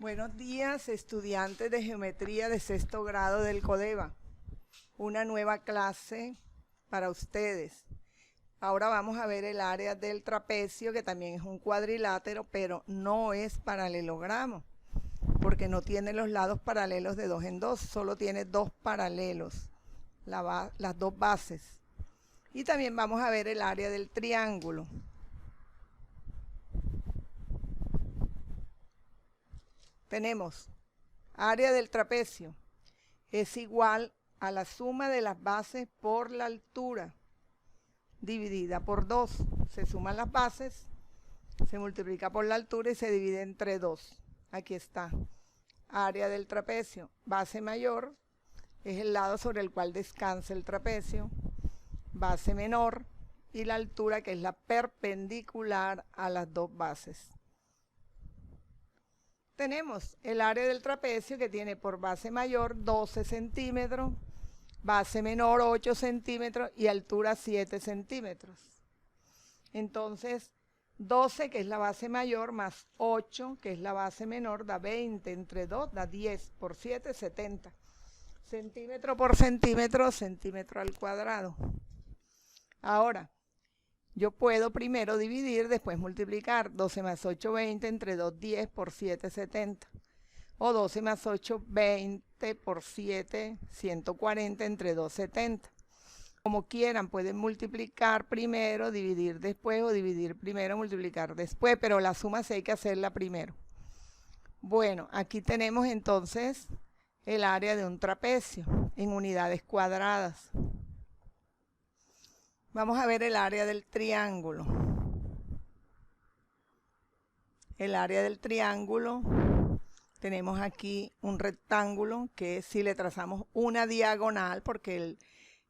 Buenos días, estudiantes de geometría de sexto grado del CODEVA. Una nueva clase para ustedes. Ahora vamos a ver el área del trapecio, que también es un cuadrilátero, pero no es paralelogramo, porque no tiene los lados paralelos de 2 en 2, solo tiene 2 paralelos, las dos bases. Y también vamos a ver el área del triángulo. Tenemos área del trapecio, es igual a la suma de las bases por la altura, dividida por 2. Se suman las bases, se multiplica por la altura y se divide entre 2. Aquí está, área del trapecio. Base mayor es el lado sobre el cual descansa el trapecio, base menor y la altura, que es la perpendicular a las dos bases. Tenemos el área del trapecio, que tiene por base mayor 12 centímetros, base menor 8 centímetros y altura 7 centímetros. Entonces, 12, que es la base mayor, más 8, que es la base menor, da 20, entre 2 da 10, por 7, 70. Centímetro por centímetro, centímetro al cuadrado. Ahora, yo puedo primero dividir, después multiplicar. 12 más 8, 20, entre 2, 10, por 7, 70. O 12 más 8, 20, por 7, 140, entre 2, 70. Como quieran, pueden multiplicar primero, dividir después, o dividir primero, multiplicar después, pero la suma sí hay que hacerla primero. Bueno, aquí tenemos entonces el área de un trapecio en unidades cuadradas. Vamos a ver el área del triángulo. El área del triángulo, tenemos aquí un rectángulo que si le trazamos una diagonal, porque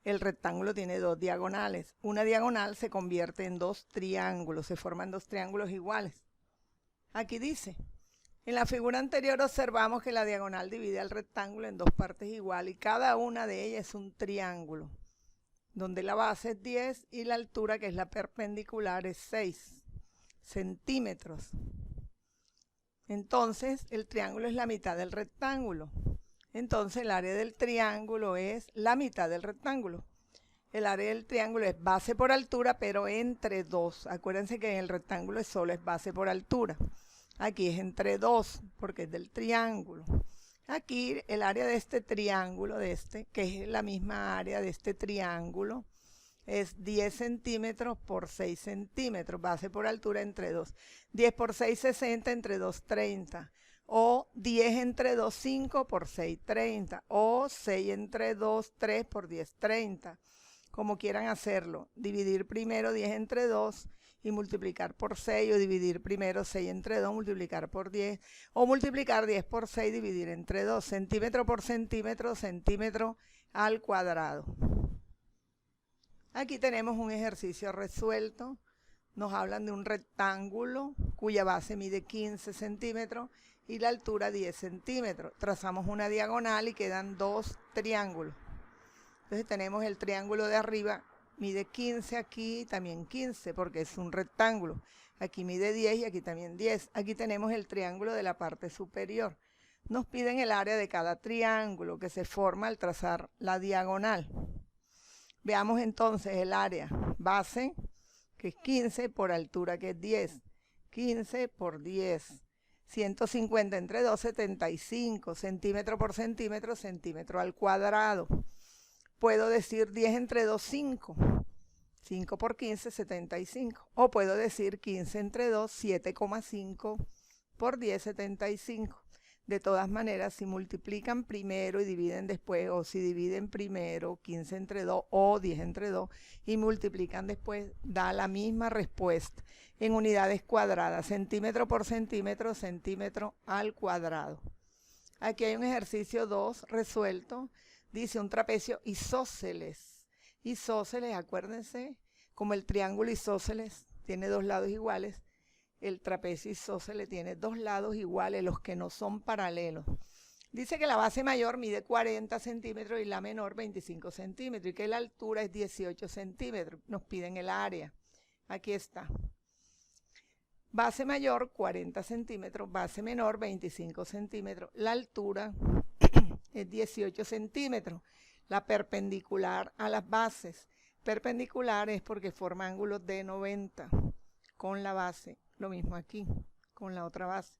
el rectángulo tiene dos diagonales, una diagonal se convierte en dos triángulos, se forman dos triángulos iguales. Aquí dice, en la figura anterior observamos que la diagonal divide al rectángulo en dos partes iguales y cada una de ellas es un triángulo, donde la base es 10 y la altura, que es la perpendicular, es 6 centímetros. Entonces, el triángulo es la mitad del rectángulo. Entonces, el área del triángulo es la mitad del rectángulo. El área del triángulo es base por altura, pero entre 2. Acuérdense que en el rectángulo solo es base por altura. Aquí es entre 2, porque es del triángulo. Aquí el área de este triángulo, que es la misma área de este triángulo, es 10 centímetros por 6 centímetros, base por altura entre 2. 10 por 6, 60, entre 2, 30. O 10 entre 2, 5 por 6, 30. O 6 entre 2, 3 por 10, 30. Como quieran hacerlo. Dividir primero 10 entre 2 y multiplicar por 6, o dividir primero 6 entre 2, multiplicar por 10, o multiplicar 10 por 6, dividir entre 2, centímetro por centímetro, centímetro al cuadrado. Aquí tenemos un ejercicio resuelto. Nos hablan de un rectángulo cuya base mide 15 centímetros y la altura 10 centímetros. Trazamos una diagonal y quedan dos triángulos. Entonces tenemos el triángulo de arriba, mide 15 aquí, también 15, porque es un rectángulo. Aquí mide 10 y aquí también 10. Aquí tenemos el triángulo de la parte superior. Nos piden el área de cada triángulo que se forma al trazar la diagonal. Veamos entonces el área base, que es 15, por altura, que es 10. 15 por 10. 150 entre 2, 75. Centímetro por centímetro, centímetro al cuadrado. Puedo decir 10 entre 2, 5. 5 por 15, 75. O puedo decir 15 entre 2, 7,5 por 10, 75. De todas maneras, si multiplican primero y dividen después, o si dividen primero 15 entre 2 o 10 entre 2 y multiplican después, da la misma respuesta en unidades cuadradas, centímetro por centímetro, centímetro al cuadrado. Aquí hay un ejercicio 2 resuelto. Dice un trapecio isósceles. Isósceles, acuérdense, como el triángulo isósceles tiene dos lados iguales, el trapecio isósceles tiene dos lados iguales, los que no son paralelos. Dice que la base mayor mide 40 centímetros y la menor 25 centímetros y que la altura es 18 centímetros. Nos piden el área. Aquí está. Base mayor 40 centímetros, base menor 25 centímetros. La altura es 18 centímetros. La perpendicular a las bases. Perpendicular es porque forma ángulos de 90 con la base. Lo mismo aquí, con la otra base.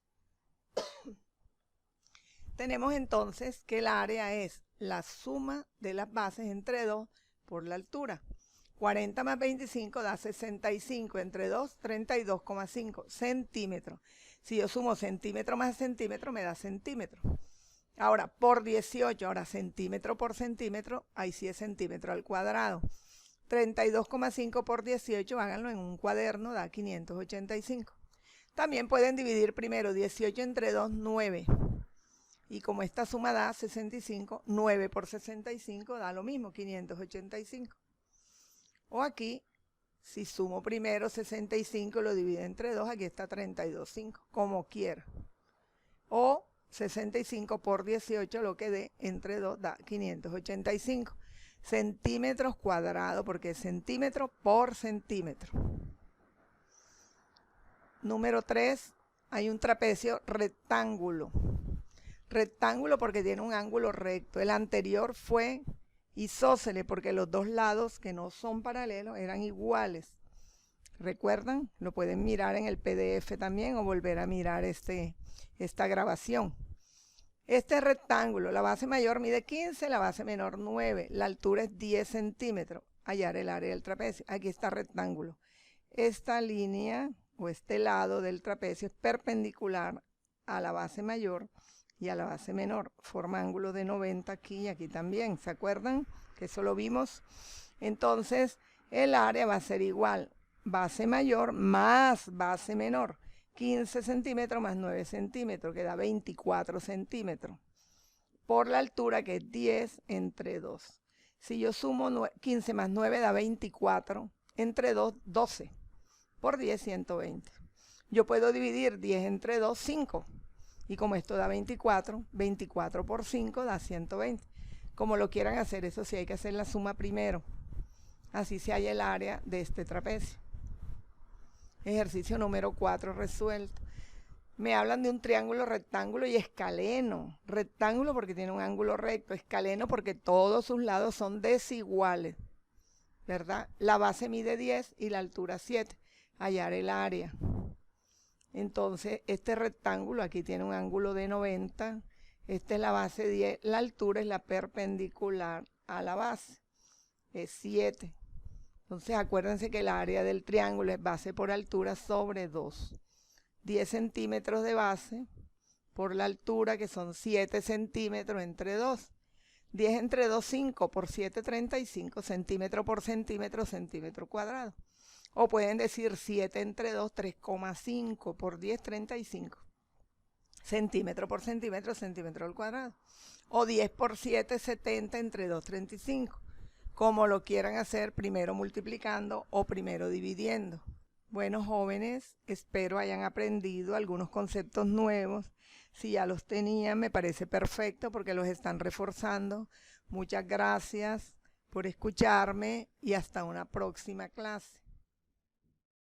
Tenemos entonces que el área es la suma de las bases entre 2 por la altura. 40 más 25 da 65, entre 2, 32,5 centímetros. Si yo sumo centímetro más centímetro, me da centímetro. Ahora, por 18, ahora centímetro por centímetro, ahí sí es centímetro al cuadrado. 32,5 por 18, háganlo en un cuaderno, da 585. También pueden dividir primero 18 entre 2, 9. Y como esta suma da 65, 9 por 65 da lo mismo, 585. O aquí, si sumo primero 65 y lo divido entre 2, aquí está 32,5, como quiera. O 65 por 18, lo que dé entre 2 da 585 centímetros cuadrados, porque es centímetro por centímetro. Número 3, hay un trapecio rectángulo. Rectángulo porque tiene un ángulo recto. El anterior fue isósceles porque los dos lados que no son paralelos eran iguales. ¿Recuerdan? Lo pueden mirar en el PDF también o volver a mirar esta grabación. Este rectángulo, la base mayor mide 15, la base menor 9, la altura es 10 centímetros. Hallar el área del trapecio. Aquí está rectángulo. Esta línea o este lado del trapecio es perpendicular a la base mayor y a la base menor. Forma ángulo de 90 aquí y aquí también. ¿Se acuerdan? Que eso lo vimos. Entonces, el área va a ser igual. Base mayor más base menor. 15 centímetros más 9 centímetros, que da 24 centímetros. Por la altura, que es 10 entre 2. Si yo sumo 15 más 9 da 24. Entre 2, 12. Por 10, 120. Yo puedo dividir 10 entre 2, 5. Y como esto da 24, 24 por 5 da 120. Como lo quieran hacer, eso sí hay que hacer la suma primero. Así se halla el área de este trapecio. Ejercicio número 4 resuelto. Me hablan de un triángulo, rectángulo y escaleno. Rectángulo porque tiene un ángulo recto. Escaleno porque todos sus lados son desiguales. ¿Verdad? La base mide 10 y la altura 7. Hallar el área. Entonces, este rectángulo aquí tiene un ángulo de 90. Esta es la base 10. La altura es la perpendicular a la base. Es 7. Entonces, acuérdense que el área del triángulo es base por altura sobre 2. 10 centímetros de base por la altura, que son 7 centímetros entre 2. 10 entre 2, 5 por 7, 35 centímetros por centímetro, centímetro cuadrado. O pueden decir 7 entre 2, 3,5 por 10, 35. Centímetro por centímetro, centímetro al cuadrado. O 10 por 7, 70 entre 2, 35. Como lo quieran hacer, primero multiplicando o primero dividiendo. Bueno, jóvenes, espero hayan aprendido algunos conceptos nuevos. Si ya los tenían, me parece perfecto porque los están reforzando. Muchas gracias por escucharme y hasta una próxima clase.